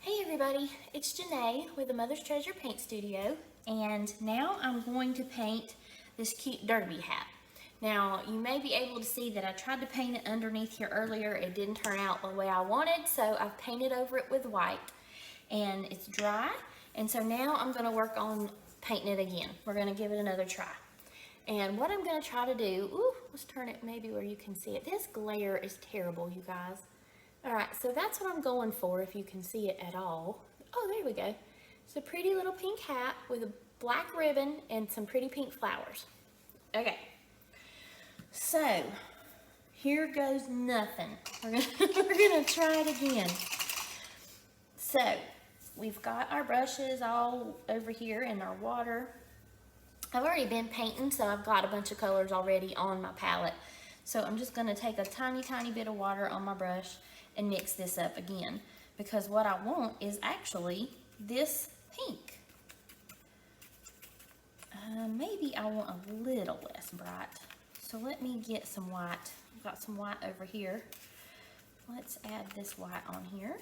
Hey everybody, it's Janae with the Mother's Treasure Paint Studio, and now I'm going to paint this cute derby hat. Now you may be able to see that I tried to paint it underneath here earlier. It didn't turn out the way I wanted, so I've painted over it with white and it's dry, and so now I'm going to work on painting it again. We're going to give it another try. And what I'm going to try to do, let's turn it maybe where you can see it. This glare is terrible, you guys. Alright, so that's what I'm going for, if you can see it at all. Oh, there we go. It's a pretty little pink hat with a black ribbon and some pretty pink flowers. Okay, so here goes nothing. We're gonna try it again. So we've got our brushes all over here in our water. I've already been painting, so I've got a bunch of colors already on my palette. So I'm just gonna take a tiny bit of water on my brush and mix this up again, because what I want is actually this pink. Maybe I want a little less bright. So let me get some white. I've got some white over here. Let's add this white on here.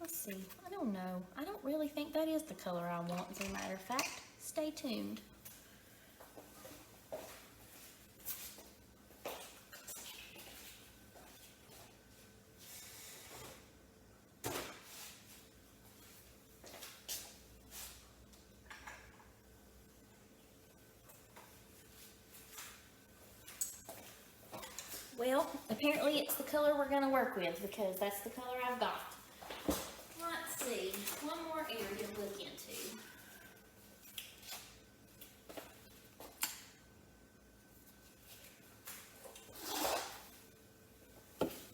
Let's see, I don't know. I don't really think that is the color I want, as a matter of fact. Stay tuned. Well, apparently it's the color we're going to work with, because that's the color I've got. Let's see, one more area to look into.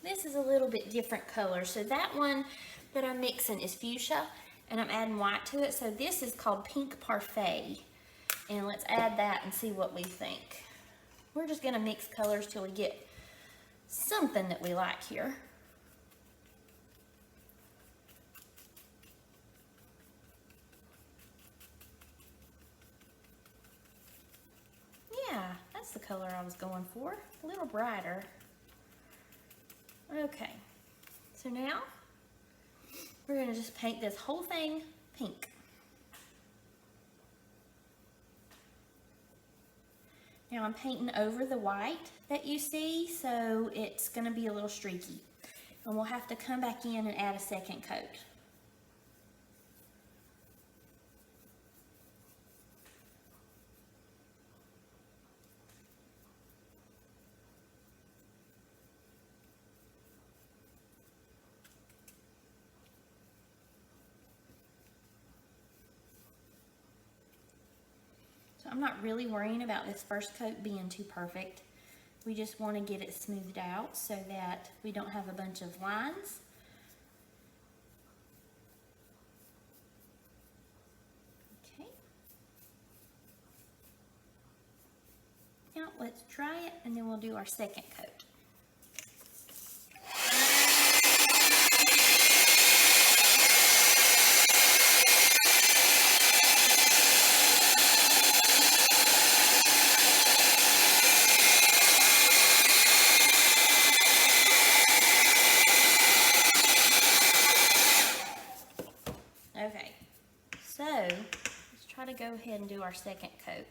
This is a little bit different color. So that one that I'm mixing is fuchsia, and I'm adding white to it. So this is called Pink Parfait. And let's add that and see what we think. We're just going to mix colors till we get something that we like here. Yeah, that's the color I was going for. A little brighter. Okay, so now we're going to just paint this whole thing pink. Now I'm painting over the white that you see, so it's going to be a little streaky. And we'll have to come back in and add a second coat. So I'm not really worrying about this first coat being too perfect. We just want to get it smoothed out so that we don't have a bunch of lines. Okay. Now let's try it, and then we'll do our second coat. Okay, so let's try to go ahead and do our second coat.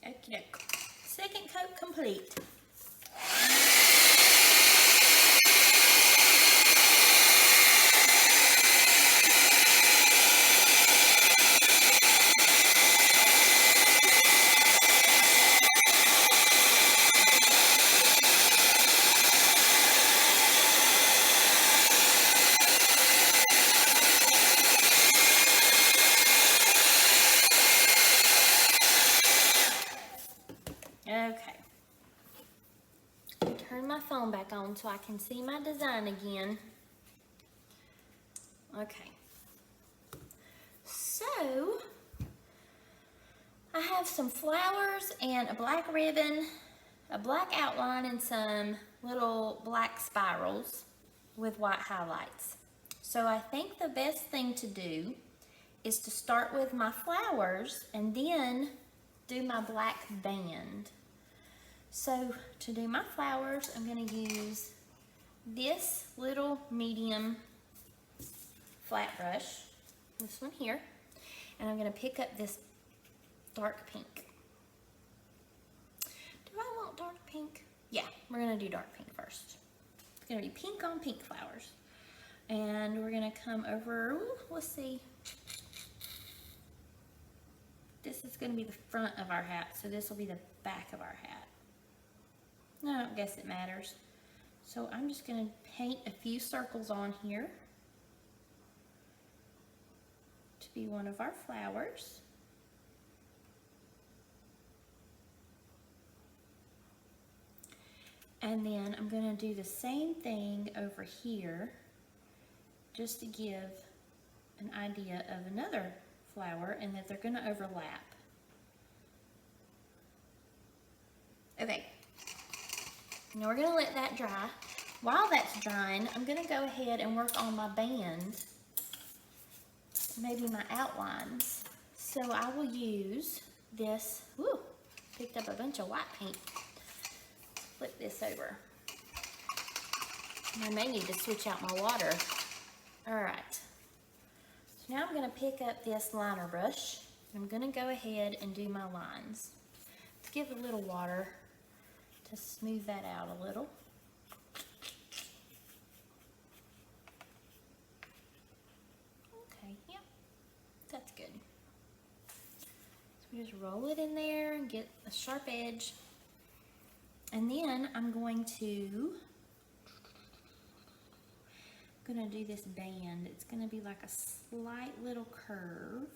Okie doke. Second coat complete. Okay, phone back on so I can see my design again. Okay. So, I have some flowers and a black ribbon, a black outline, and some little black spirals with white highlights. So I think the best thing to do is to start with my flowers and then do my black band. So to do my flowers, I'm going to use this little medium flat brush, this one here, and I'm going to pick up this dark pink. Do I want dark pink? Yeah, we're going to do dark pink first. It's going to be pink on pink flowers. And we're going to come over, ooh, let's see. This is going to be the front of our hat, so this will be the back of our hat. No, I don't guess it matters. So I'm just going to paint a few circles on here to be one of our flowers. And then I'm going to do the same thing over here just to give an idea of another flower and that they're going to overlap. Okay, now we're going to let that dry. While that's drying, I'm going to go ahead and work on my band, maybe my outlines. So I will use this, whoo, picked up a bunch of white paint. Flip this over. I may need to switch out my water. Alright, so now I'm going to pick up this liner brush. I'm going to go ahead and do my lines. Let's give a little water to smooth that out a little. Okay, yeah, that's good. So we just roll it in there and get a sharp edge. And then I'm going to do this band. It's going to be like a slight little curve.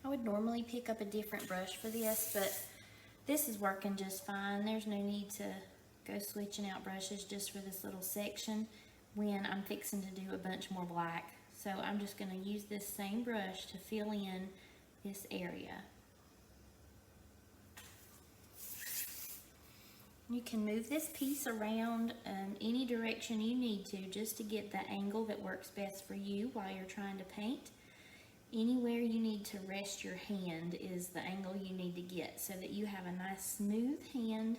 I would normally pick up a different brush for this, but this is working just fine. There's no need to go switching out brushes just for this little section when I'm fixing to do a bunch more black. So I'm just going to use this same brush to fill in this area. You can move this piece around any direction you need to just to get the angle that works best for you while you're trying to paint. Anywhere you need to rest your hand is the angle you need to get so that you have a nice smooth hand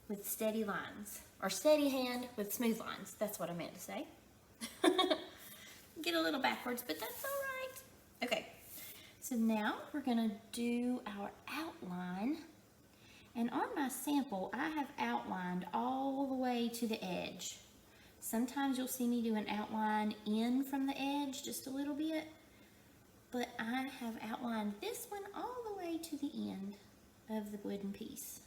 with steady lines. Or steady hand with smooth lines. That's what I meant to say. Get a little backwards, but that's all right. Okay, so now we're going to do our outline. And on my sample, I have outlined all the way to the edge. Sometimes you'll see me do an outline in from the edge just a little bit. But I have outlined this one all the way to the end of the wooden piece.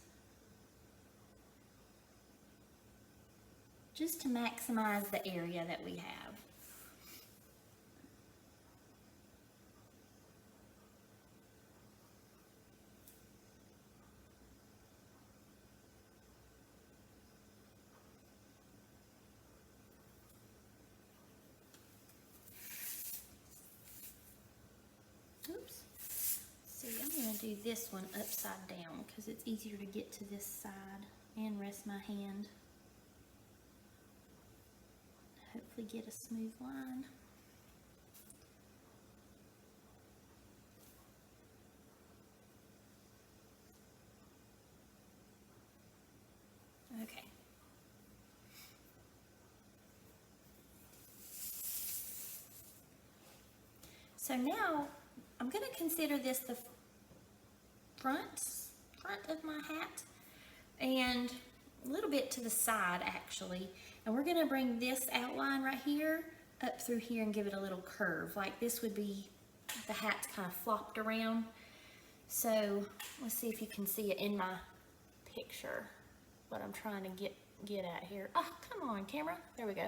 Just to maximize the area that we have. Oops. See, I'm going to do this one upside down because it's easier to get to this side and rest my hand. Hopefully get a smooth line. Okay. So now I'm going to consider this the front of my hat and a little bit to the side actually. And we're going to bring this outline right here up through here and give it a little curve. Like this would be, the hat's kind of flopped around. So let's see if you can see it in my picture, what I'm trying to get at here. Oh, come on, camera. There we go.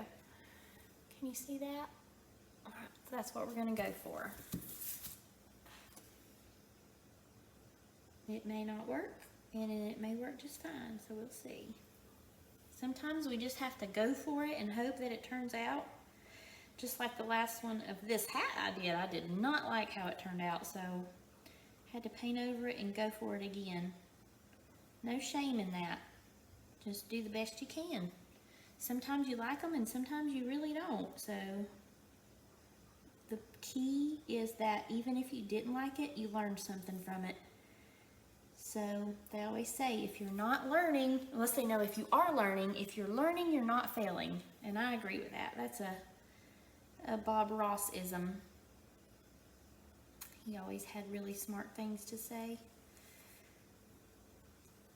Can you see that? All right, so that's what we're gonna go for. It may not work, and it may work just fine, so we'll see. Sometimes we just have to go for it and hope that it turns out. Just like the last one of this hat I did not like how it turned out, so had to paint over it and go for it again. No shame in that. Just do the best you can. Sometimes you like them and sometimes you really don't. So the key is that even if you didn't like it, you learned something from it. So they always say, if you're not learning, unless they know if you are learning, if you're learning, you're not failing. And I agree with that. That's a Bob Ross-ism. He always had really smart things to say.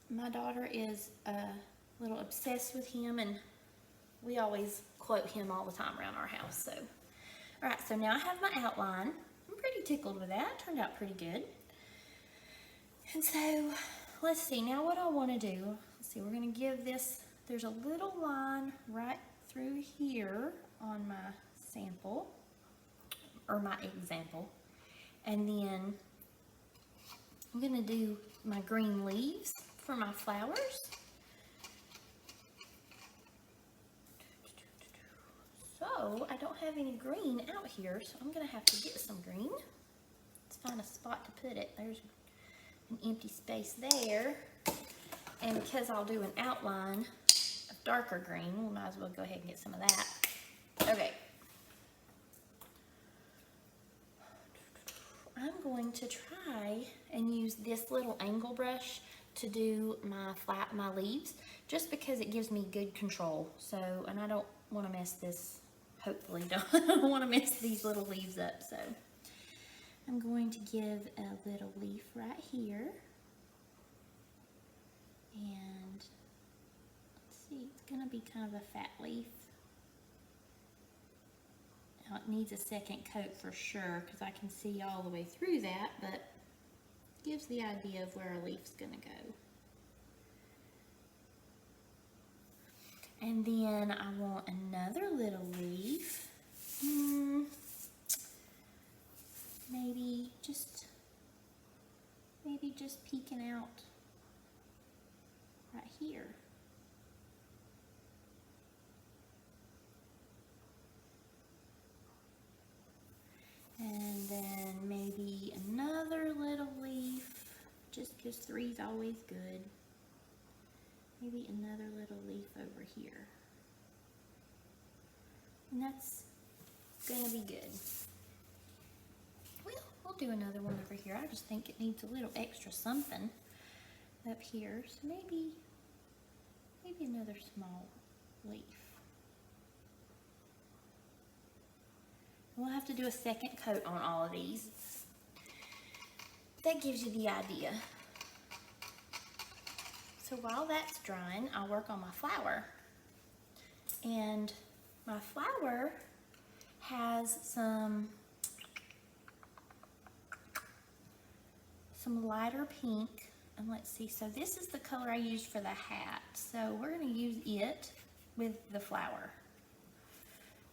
My daughter is a little obsessed with him, and we always quote him all the time around our house. So, all right, so now I have my outline. I'm pretty tickled with that. It turned out pretty good. And so, let's see, now what I want to do, let's see, we're going to give this, there's a little line right through here on my sample, or my example, and then I'm going to do my green leaves for my flowers. So, I don't have any green out here, so I'm going to have to get some green. Let's find a spot to put it. There's an empty space there, and because I'll do an outline of darker green, we might as well go ahead and get some of that. Okay, I'm going to try and use this little angle brush to do my leaves, just because it gives me good control. So, and I don't want to mess this, hopefully don't want to mess these little leaves up. So I'm going to give a little leaf right here, and let's see, it's going to be kind of a fat leaf. Now it needs a second coat for sure, because I can see all the way through that, but it gives the idea of where a leaf's going to go. And then I want another little leaf. Maybe just peeking out right here. And then maybe another little leaf, just because three's always good. Maybe another little leaf over here. And that's gonna be good. We'll do another one over here. I just think it needs a little extra something up here. So maybe another small leaf. We'll have to do a second coat on all of these. That gives you the idea. So while that's drying, I'll work on my flower. And my flower has some lighter pink, and let's see, so this is the color I used for the hat, so we're going to use it with the flower.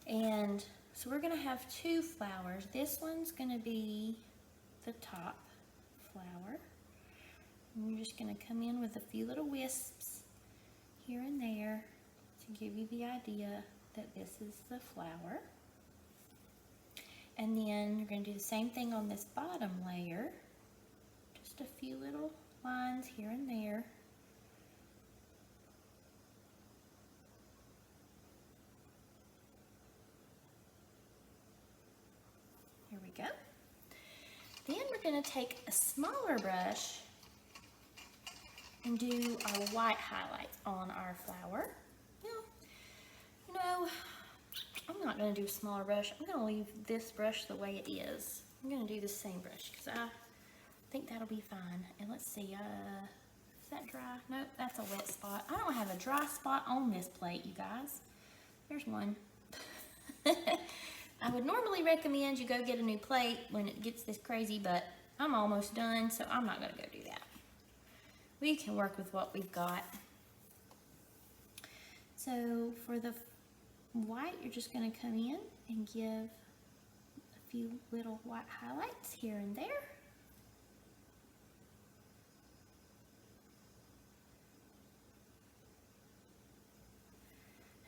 And so we're going to have two flowers. This one's going to be the top flower, and we're just going to come in with a few little wisps here and there to give you the idea that this is the flower. And then you're going to do the same thing on this bottom layer. Just a few little lines here and there. Here we go. Then we're going to take a smaller brush and do our white highlights on our flower. You know, I'm not going to do a smaller brush. I'm going to leave this brush the way it is. I'm going to do the same brush because I think that'll be fine. And let's see, is that dry? Nope, that's a wet spot. I don't have a dry spot on this plate, you guys. There's one. I would normally recommend you go get a new plate when it gets this crazy, but I'm almost done, so I'm not gonna go do that. We can work with what we've got. So for the white, you're just gonna come in and give a few little white highlights here and there.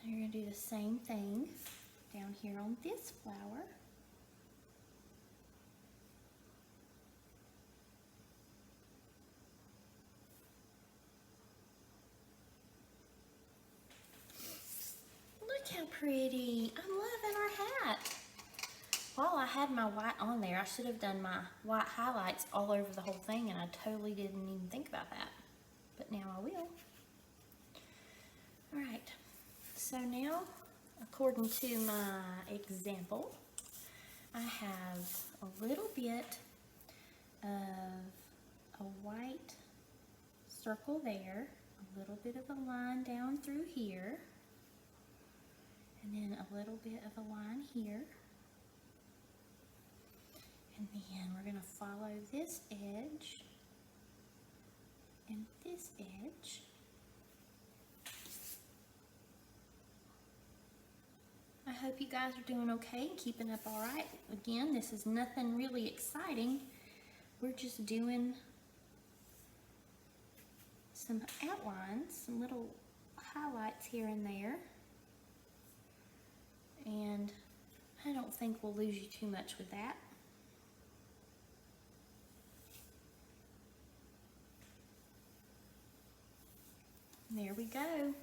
And you're gonna do the same thing down here on this flower. Look how pretty. I'm loving our hat. While I had my white on there, I should have done my white highlights all over the whole thing, and I totally didn't even think about that. But now I will. All right, so now, according to my example, I have a little bit of a white circle there, a little bit of a line down through here, and then a little bit of a line here. And then we're going to follow this edge and this edge. I hope you guys are doing okay and keeping up all right. Again, this is nothing really exciting. We're just doing some outlines, some little highlights here and there. And I don't think we'll lose you too much with that. There we go.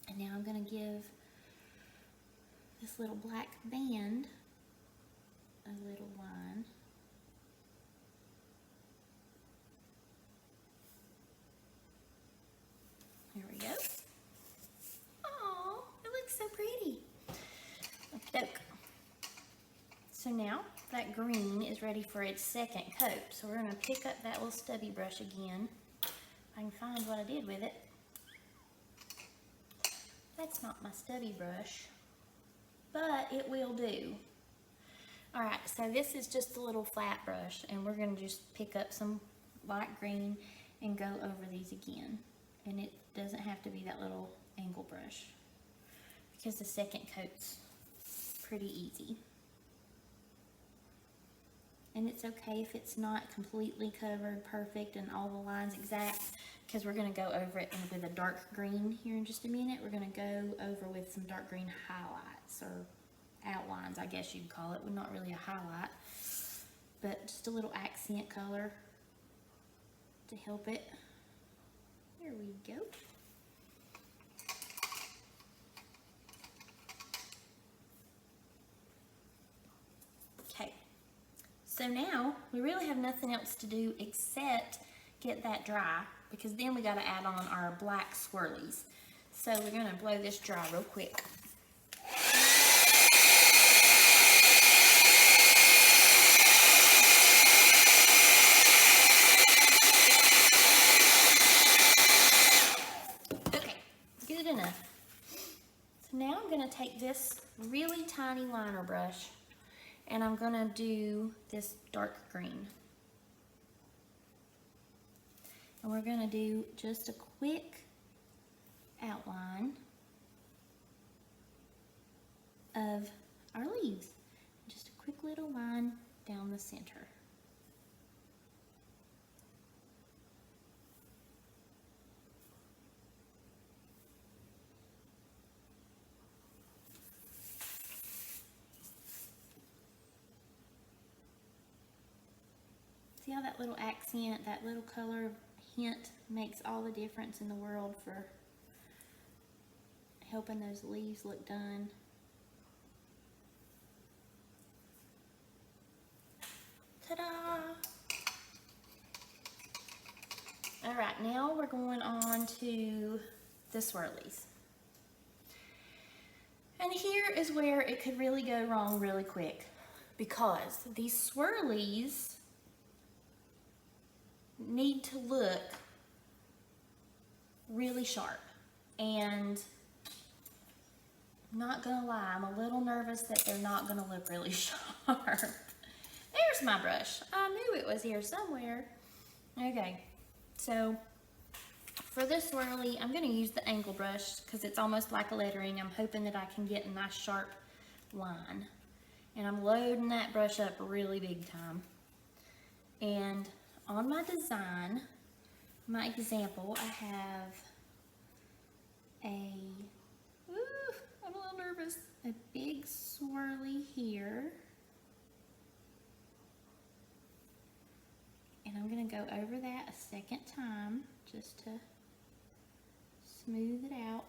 And now I'm going to give this little black band a little line. There we go. Oh, it looks so pretty. Okey-doke. So now that green is ready for its second coat. So we're going to pick up that little stubby brush again. I can find what I did with it. That's not my stubby brush, but it will do. All right, so this is just a little flat brush, and we're going to just pick up some light green and go over these again. And it doesn't have to be that little angle brush because the second coat's pretty easy. And it's okay if it's not completely covered perfect and all the lines exact, because we're going to go over it with a dark green here in just a minute. We're going to go over with some dark green highlights, or outlines, I guess you'd call it. Well, not really a highlight, but just a little accent color to help it. There we go. Okay, so now we really have nothing else to do except get that dry, because then we got to add on our black swirlies. So we're going to blow this dry real quick. Okay, good enough. So now I'm going to take this really tiny liner brush and I'm going to do this dark green. And we're going to do just a quick outline of our leaves. Just a quick little line down the center. See how that little accent, that little color hint makes all the difference in the world for helping those leaves look done. Ta-da! All right, now we're going on to the swirlies. And here is where it could really go wrong really quick, because these swirlies need to look really sharp, and I'm not gonna lie, I'm a little nervous that they're not gonna look really sharp. There's Where's my brush? I knew it was here somewhere. Okay, so for the swirly, I'm going to use the angle brush because it's almost like a lettering. I'm hoping that I can get a nice sharp line. And I'm loading that brush up really big time. And on my design, my example, I have I'm a little nervous, a big swirly here. And I'm going to go over that a second time just to smooth it out.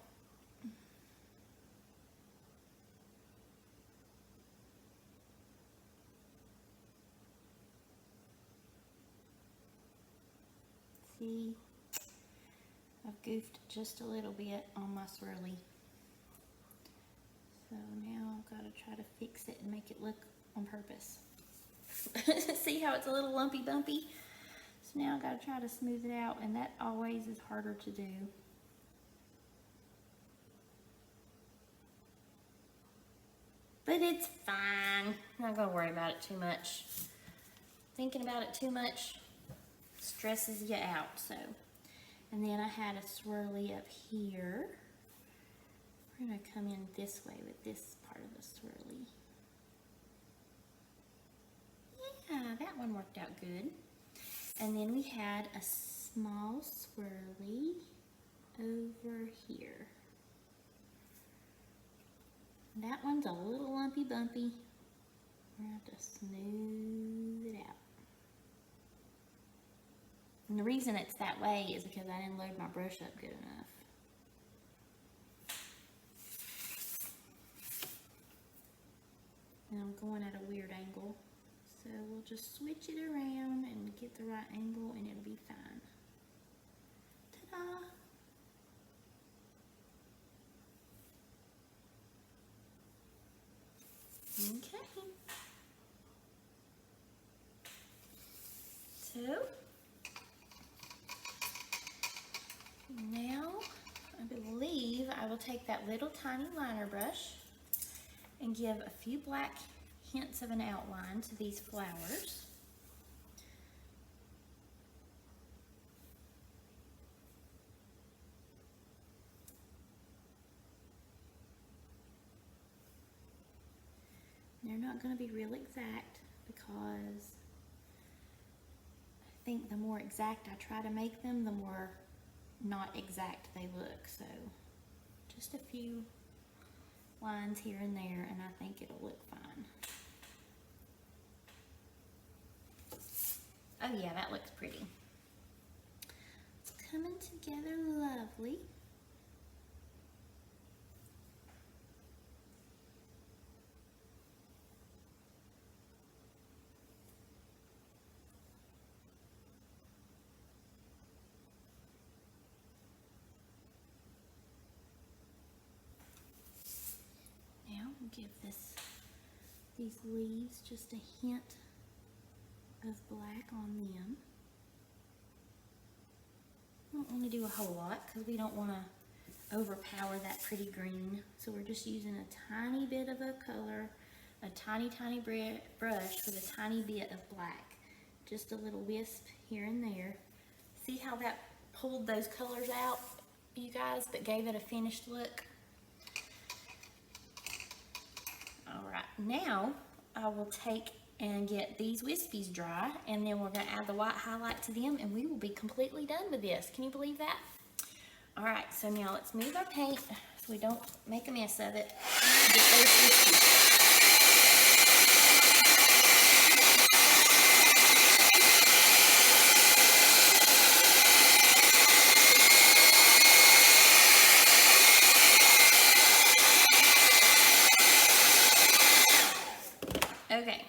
See, I've goofed just a little bit on my swirly. So now I've got to try to fix it and make it look on purpose. See how it's a little lumpy bumpy? So now I've got to try to smooth it out, and that always is harder to do. But it's fine. I'm not going to worry about it too much. Thinking about it too much stresses you out. So, and then I had a swirly up here. We're going to come in this way with this part of the swirly. Yeah, that one worked out good. And then we had a small swirly over here. That one's a little lumpy bumpy. We're going to have to smooth it out. And the reason it's that way is because I didn't load my brush up good enough. And I'm going at a weird angle. So we'll just switch it around and get the right angle and it'll be fine. Ta-da! Okay. So, now I believe I will take that little tiny liner brush and give a few black hints of an outline to these flowers. They're not going to be real exact because I think the more exact I try to make them, the more not exact they look. So just a few lines here and there and I think it'll look fine. Oh yeah, that looks pretty. It's coming together lovely. Now we'll give these leaves just a hint of black on them. I don't want to do a whole lot because we don't want to overpower that pretty green. So we're just using a tiny bit of a color, a tiny brush with a tiny bit of black. Just a little wisp here and there. See how that pulled those colors out, you guys, but gave it a finished look? Alright, now I will take and get these wispies dry, and then we're going to add the white highlight to them, and we will be completely done with this. Can you believe that? Alright, so now let's move our paint so we don't make a mess of it. Get those wispies. Okay.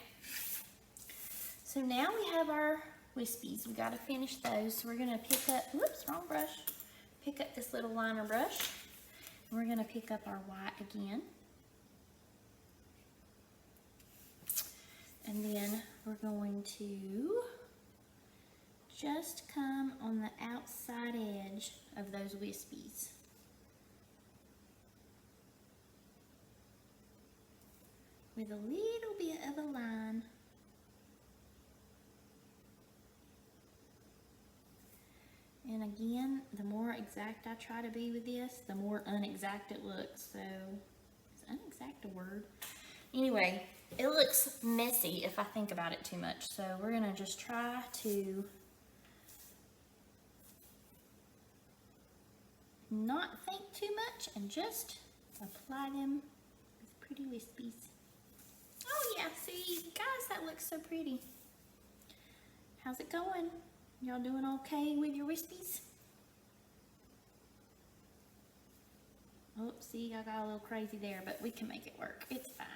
So now we have our wispies. We got to finish those. So we're going to pick up, whoops, wrong brush. Pick up this little liner brush. And we're going to pick up our white again. And then we're going to just come on the outside edge of those wispies. With a little bit of a line. again, the more exact I try to be with this, the more unexact it looks. So, is unexact a word? Anyway, it looks messy if I think about it too much. So we're gonna just try to not think too much and just apply them with pretty wispies. Oh yeah, see, guys, that looks so pretty. How's it going? Y'all doing okay with your wispies? Oh, see, I got a little crazy there, but we can make it work. It's fine.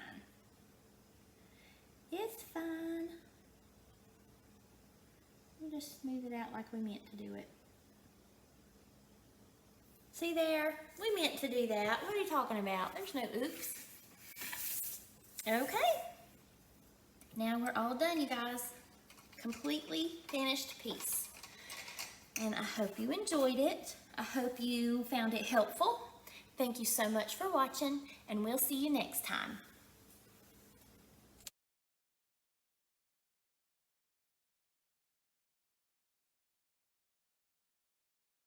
It's fine. We'll just smooth it out like we meant to do it. See there? We meant to do that. What are you talking about? There's no oops. Okay. Now we're all done, you guys. Completely finished piece. And I hope you enjoyed it. I hope you found it helpful. Thank you so much for watching, and we'll see you next time.